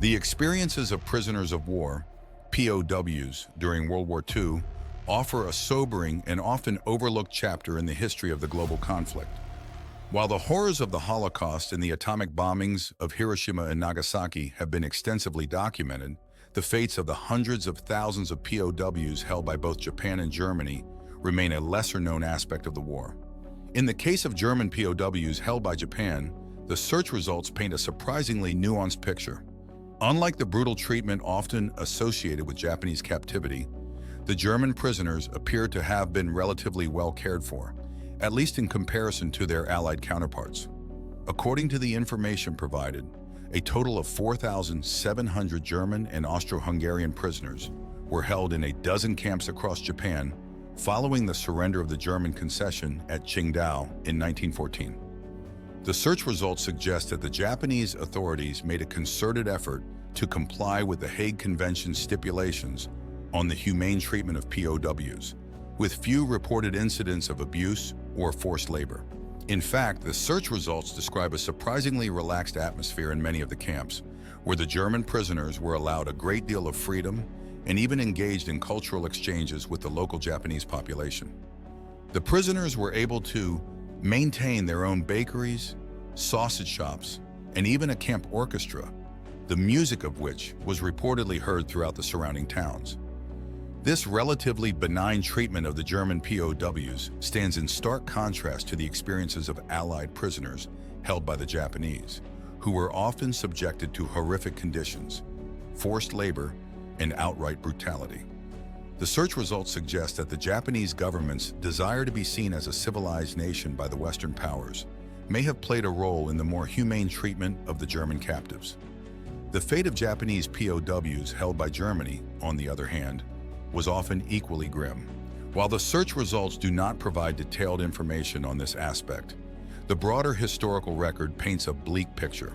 The experiences of prisoners of war, POWs, during World War II offer a sobering and often overlooked chapter in the history of the global conflict. While the horrors of the Holocaust and the atomic bombings of Hiroshima and Nagasaki have been extensively documented, the fates of the hundreds of thousands of POWs held by both Japan and Germany remain a lesser-known aspect of the war. In the case of German POWs held by Japan, the search results paint a surprisingly nuanced picture. Unlike the brutal treatment often associated with Japanese captivity, the German prisoners appear to have been relatively well cared for, at least in comparison to their Allied counterparts. According to the information provided, a total of 4,700 German and Austro-Hungarian prisoners were held in a dozen camps across Japan following the surrender of the German concession at Qingdao in 1914. The search results suggest that the Japanese authorities made a concerted effort to comply with the Hague Convention stipulations on the humane treatment of POWs, with few reported incidents of abuse or forced labor. In fact, the search results describe a surprisingly relaxed atmosphere in many of the camps, where the German prisoners were allowed a great deal of freedom and even engaged in cultural exchanges with the local Japanese population. The prisoners were able to maintain their own bakeries, sausage shops, and even a camp orchestra, the music of which was reportedly heard throughout the surrounding towns. This relatively benign treatment of the German POWs stands in stark contrast to the experiences of Allied prisoners held by the Japanese, who were often subjected to horrific conditions, forced labor, and outright brutality. The search results suggest that the Japanese government's desire to be seen as a civilized nation by the Western powers may have played a role in the more humane treatment of the German captives. The fate of Japanese POWs held by Germany, on the other hand, was often equally grim. While the search results do not provide detailed information on this aspect, the broader historical record paints a bleak picture.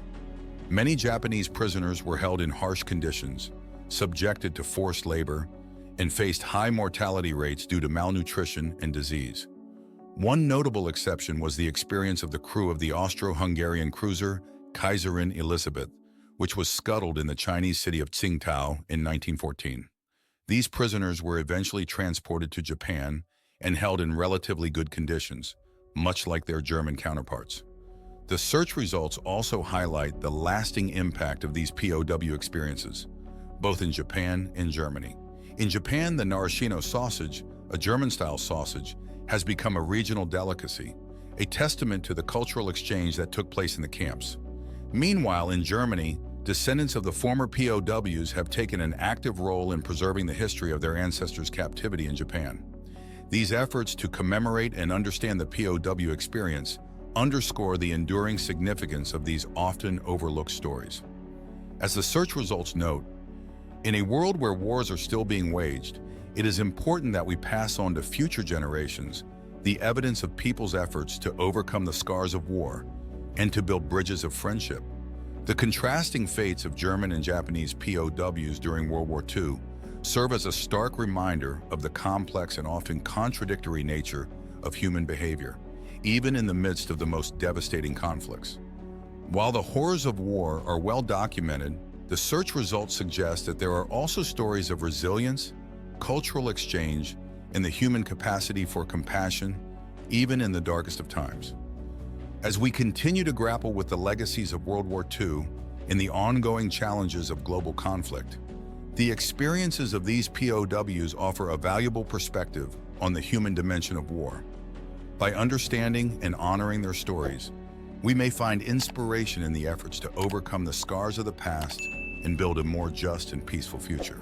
Many Japanese prisoners were held in harsh conditions, subjected to forced labor, and faced high mortality rates due to malnutrition and disease. One notable exception was the experience of the crew of the Austro-Hungarian cruiser Kaiserin Elizabeth, which was scuttled in the Chinese city of Qingdao in 1914. These prisoners were eventually transported to Japan and held in relatively good conditions, much like their German counterparts. The search results also highlight the lasting impact of these POW experiences, both in Japan and Germany. In Japan, the Narashino sausage, a German-style sausage, has become a regional delicacy, a testament to the cultural exchange that took place in the camps. Meanwhile, in Germany, descendants of the former POWs have taken an active role in preserving the history of their ancestors' captivity in Japan. These efforts to commemorate and understand the POW experience underscore the enduring significance of these often overlooked stories. As the search results note, in a world where wars are still being waged, it is important that we pass on to future generations the evidence of people's efforts to overcome the scars of war and to build bridges of friendship. The contrasting fates of German and Japanese POWs during World War II serve as a stark reminder of the complex and often contradictory nature of human behavior, even in the midst of the most devastating conflicts. While the horrors of war are well documented, the search results suggest that there are also stories of resilience, cultural exchange, and the human capacity for compassion, even in the darkest of times. As we continue to grapple with the legacies of World War II and the ongoing challenges of global conflict, the experiences of these POWs offer a valuable perspective on the human dimension of war. By understanding and honoring their stories, we may find inspiration in the efforts to overcome the scars of the past and build a more just and peaceful future.